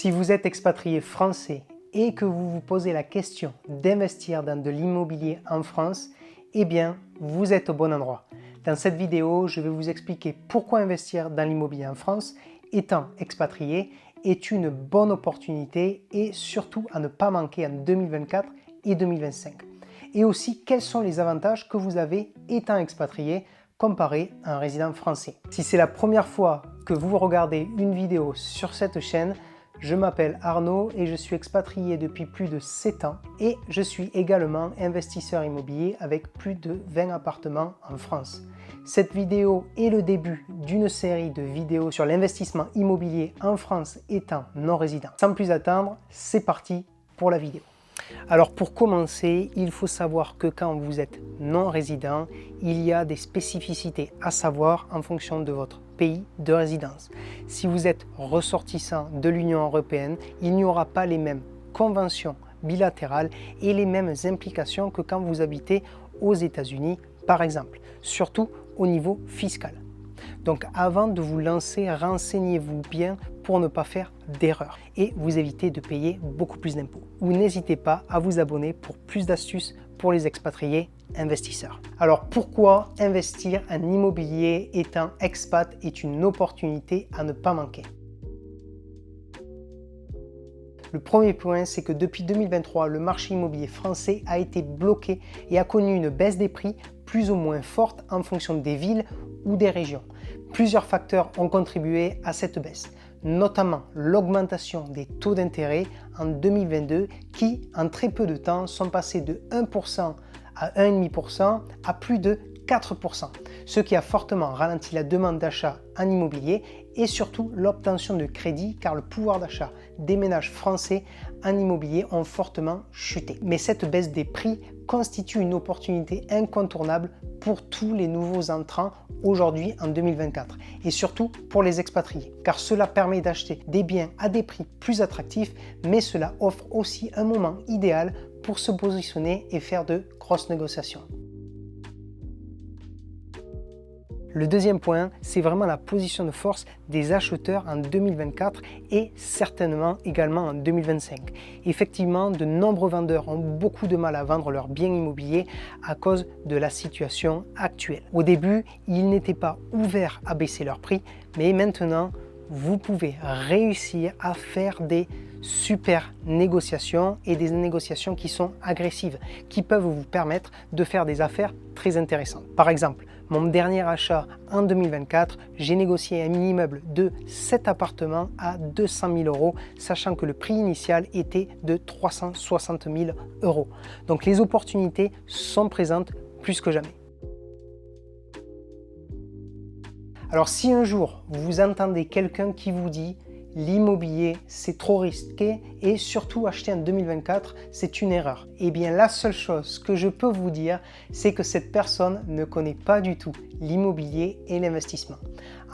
Si vous êtes expatrié français et que vous vous posez la question d'investir dans de l'immobilier en France, eh bien, vous êtes au bon endroit. Dans cette vidéo, je vais vous expliquer pourquoi investir dans l'immobilier en France, étant expatrié, est une bonne opportunité et surtout à ne pas manquer en 2024 et 2025. Et aussi, quels sont les avantages que vous avez étant expatrié comparé à un résident français. Si c'est la première fois que vous regardez une vidéo sur cette chaîne, je m'appelle Arnaud et je suis expatrié depuis plus de 7 ans et je suis également investisseur immobilier avec plus de 20 appartements en France. Cette vidéo est le début d'une série de vidéos sur l'investissement immobilier en France étant non résident. Sans plus attendre, c'est parti pour la vidéo. Alors pour commencer, il faut savoir que quand vous êtes non résident, il y a des spécificités à savoir en fonction de votre pays de résidence. Si vous êtes ressortissant de l'Union européenne, il n'y aura pas les mêmes conventions bilatérales et les mêmes implications que quand vous habitez aux États-Unis, par exemple, surtout au niveau fiscal. Donc avant de vous lancer, renseignez-vous bien pour ne pas faire d'erreurs et vous éviter de payer beaucoup plus d'impôts. Ou n'hésitez pas à vous abonner pour plus d'astuces pour les expatriés investisseurs. Alors pourquoi investir en immobilier étant expat est une opportunité à ne pas manquer? Le premier point, c'est que depuis 2023, le marché immobilier français a été bloqué et a connu une baisse des prix plus ou moins forte en fonction des villes ou des régions. Plusieurs facteurs ont contribué à cette baisse, notamment l'augmentation des taux d'intérêt en 2022 qui, en très peu de temps, sont passés de 1% à 1,5% à plus de 4%, ce qui a fortement ralenti la demande d'achat en immobilier et surtout l'obtention de crédit car le pouvoir d'achat des ménages français en immobilier ont fortement chuté. Mais cette baisse des prix constitue une opportunité incontournable pour tous les nouveaux entrants aujourd'hui en 2024 et surtout pour les expatriés car cela permet d'acheter des biens à des prix plus attractifs mais cela offre aussi un moment idéal pour se positionner et faire de grosses négociations. Le deuxième point, c'est vraiment la position de force des acheteurs en 2024 et certainement également en 2025. Effectivement, de nombreux vendeurs ont beaucoup de mal à vendre leurs biens immobiliers à cause de la situation actuelle. Au début, ils n'étaient pas ouverts à baisser leurs prix, mais maintenant, vous pouvez réussir à faire des super négociations et des négociations qui sont agressives, qui peuvent vous permettre de faire des affaires très intéressantes. Par exemple, mon dernier achat en 2024, j'ai négocié un mini-immeuble de 7 appartements à 200 000 €, sachant que le prix initial était de 360 000 €. Donc les opportunités sont présentes plus que jamais. Alors si un jour vous entendez quelqu'un qui vous dit l'immobilier c'est trop risqué et surtout acheter en 2024 c'est une erreur, eh bien la seule chose que je peux vous dire c'est que cette personne ne connaît pas du tout l'immobilier et l'investissement.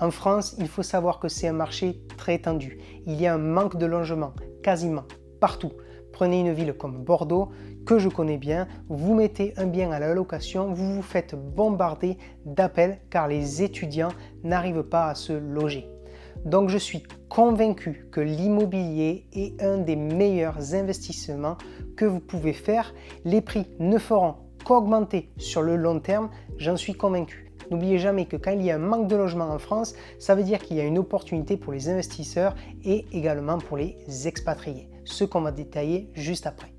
En France, il faut savoir que c'est un marché très tendu. Il y a un manque de logements quasiment partout. Prenez une ville comme Bordeaux, que je connais bien, vous mettez un bien à la location, vous vous faites bombarder d'appels car les étudiants n'arrivent pas à se loger. Donc je suis convaincu que l'immobilier est un des meilleurs investissements que vous pouvez faire. Les prix ne feront qu'augmenter sur le long terme, j'en suis convaincu. N'oubliez jamais que quand il y a un manque de logement en France, ça veut dire qu'il y a une opportunité pour les investisseurs et également pour les expatriés, ce qu'on va détailler juste après.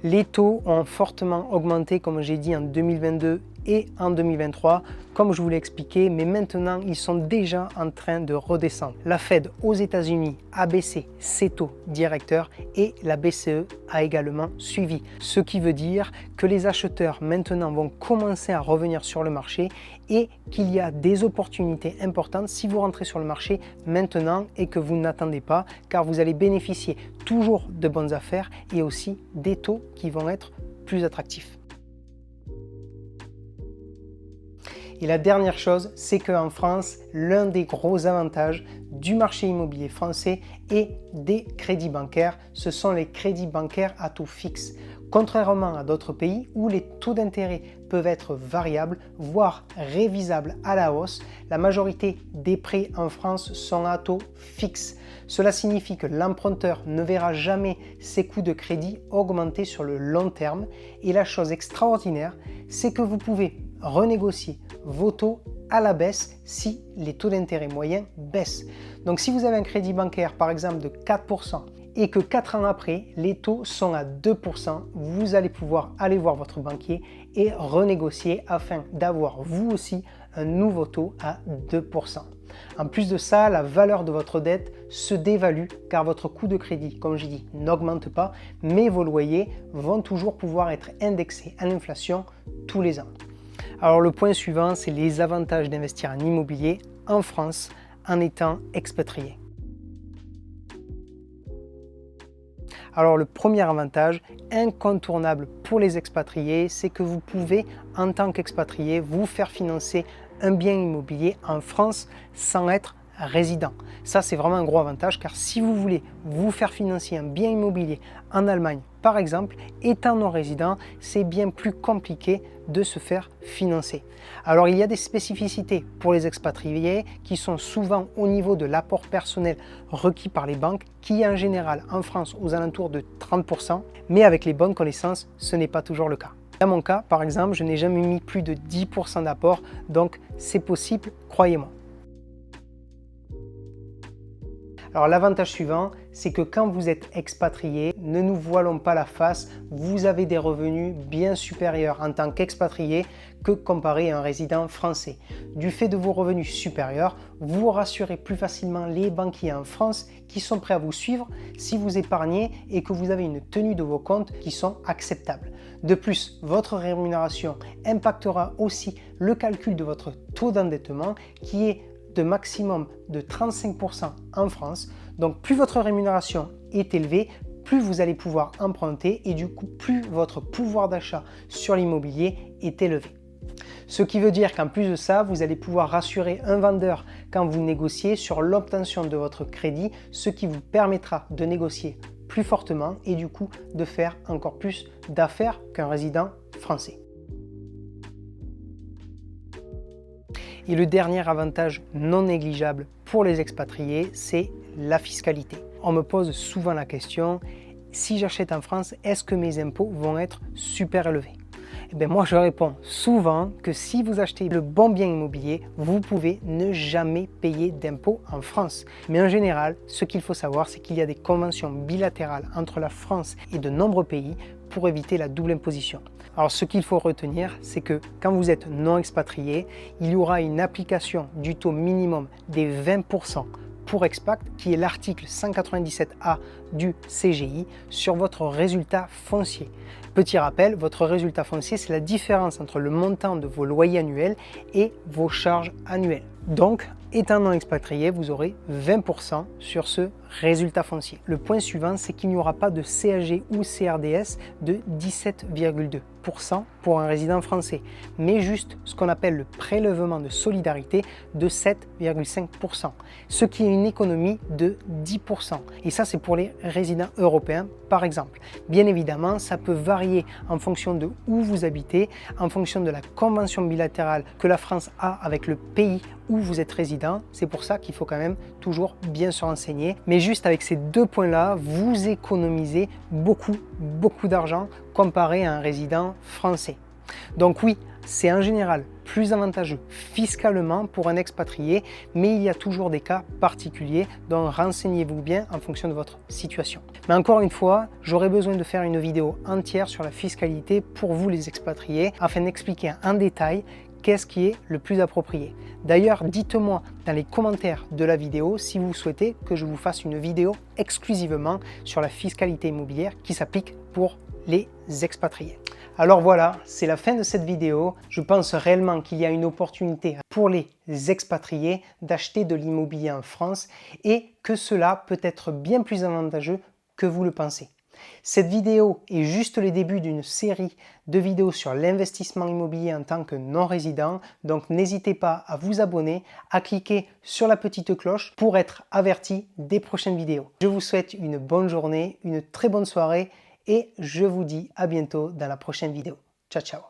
Les taux ont fortement augmenté, comme j'ai dit, en 2022 et en 2023, comme je vous l'ai expliqué, mais maintenant ils sont déjà en train de redescendre. La Fed aux États-Unis a baissé ses taux directeurs et la BCE a également suivi, ce qui veut dire que les acheteurs maintenant vont commencer à revenir sur le marché et qu'il y a des opportunités importantes si vous rentrez sur le marché maintenant et que vous n'attendez pas, car vous allez bénéficier toujours de bonnes affaires et aussi des taux qui vont être plus attractifs. Et la dernière chose, c'est qu'en France, l'un des gros avantages du marché immobilier français et des crédits bancaires, ce sont les crédits bancaires à taux fixe. Contrairement à d'autres pays où les taux d'intérêt peuvent être variables, voire révisables à la hausse, la majorité des prêts en France sont à taux fixe. Cela signifie que l'emprunteur ne verra jamais ses coûts de crédit augmenter sur le long terme. Et la chose extraordinaire, c'est que vous pouvez renégocier vos taux à la baisse si les taux d'intérêt moyens baissent. Donc si vous avez un crédit bancaire par exemple de 4% et que 4 ans après les taux sont à 2%, vous allez pouvoir aller voir votre banquier et renégocier afin d'avoir vous aussi un nouveau taux à 2%. En plus de ça, la valeur de votre dette se dévalue car votre coût de crédit, comme j'ai dit, n'augmente pas, mais vos loyers vont toujours pouvoir être indexés à l'inflation tous les ans. Alors le point suivant, c'est les avantages d'investir en immobilier en France en étant expatrié. Alors le premier avantage incontournable pour les expatriés, c'est que vous pouvez en tant qu'expatrié vous faire financer un bien immobilier en France sans être résident. Ça c'est vraiment un gros avantage car si vous voulez vous faire financer un bien immobilier en Allemagne par exemple, étant non résident, c'est bien plus compliqué de se faire financer. Alors il y a des spécificités pour les expatriés qui sont souvent au niveau de l'apport personnel requis par les banques qui est en général en France aux alentours de 30%, mais avec les bonnes connaissances, ce n'est pas toujours le cas. Dans mon cas, par exemple, je n'ai jamais mis plus de 10% d'apport, donc c'est possible, croyez-moi. Alors l'avantage suivant, c'est que quand vous êtes expatrié, ne nous voilons pas la face, vous avez des revenus bien supérieurs en tant qu'expatrié que comparé à un résident français. Du fait de vos revenus supérieurs, vous rassurez plus facilement les banquiers en France qui sont prêts à vous suivre si vous épargnez et que vous avez une tenue de vos comptes qui sont acceptables. De plus, votre rémunération impactera aussi le calcul de votre taux d'endettement qui est de maximum de 35% en France. Donc plus votre rémunération est élevée, plus vous allez pouvoir emprunter et du coup plus votre pouvoir d'achat sur l'immobilier est élevé. Ce qui veut dire qu'en plus de ça, vous allez pouvoir rassurer un vendeur quand vous négociez sur l'obtention de votre crédit, ce qui vous permettra de négocier plus fortement et du coup de faire encore plus d'affaires qu'un résident français. Et le dernier avantage non négligeable pour les expatriés, c'est la fiscalité. On me pose souvent la question, si j'achète en France, est-ce que mes impôts vont être super élevés? Eh bien, moi je réponds souvent que si vous achetez le bon bien immobilier, vous pouvez ne jamais payer d'impôts en France. Mais en général, ce qu'il faut savoir, c'est qu'il y a des conventions bilatérales entre la France et de nombreux pays pour éviter la double imposition. Alors ce qu'il faut retenir, c'est que quand vous êtes non expatrié, il y aura une application du taux minimum des 20% pour expat, qui est l'article 197A du CGI, sur votre résultat foncier. Petit rappel, votre résultat foncier, c'est la différence entre le montant de vos loyers annuels et vos charges annuelles. Donc, étant non expatrié, vous aurez 20% sur ce résultat foncier. Le point suivant, c'est qu'il n'y aura pas de CSG ou CRDS de 17,2% pour un résident français, mais juste ce qu'on appelle le prélèvement de solidarité de 7,5%, ce qui est une économie de 10%. Et ça, c'est pour les résidents européens, par exemple. Bien évidemment, ça peut varier en fonction de où vous habitez, en fonction de la convention bilatérale que la France a avec le pays où vous êtes résident. C'est pour ça qu'il faut quand même toujours bien se renseigner. Mais juste avec ces deux points-là, vous économisez beaucoup d'argent comparé à un résident français. Donc oui, c'est en général plus avantageux fiscalement pour un expatrié, mais il y a toujours des cas particuliers, donc renseignez-vous bien en fonction de votre situation. Mais encore une fois, j'aurais besoin de faire une vidéo entière sur la fiscalité pour vous les expatriés, afin d'expliquer en détail qu'est-ce qui est le plus approprié. D'ailleurs, dites-moi dans les commentaires de la vidéo si vous souhaitez que je vous fasse une vidéo exclusivement sur la fiscalité immobilière qui s'applique pour les expatriés. Alors voilà, c'est la fin de cette vidéo. Je pense réellement qu'il y a une opportunité pour les expatriés d'acheter de l'immobilier en France et que cela peut être bien plus avantageux que vous le pensez. Cette vidéo est juste le début d'une série de vidéos sur l'investissement immobilier en tant que non-résident, donc n'hésitez pas à vous abonner, à cliquer sur la petite cloche pour être averti des prochaines vidéos. Je vous souhaite une bonne journée, une très bonne soirée et je vous dis à bientôt dans la prochaine vidéo. Ciao ciao.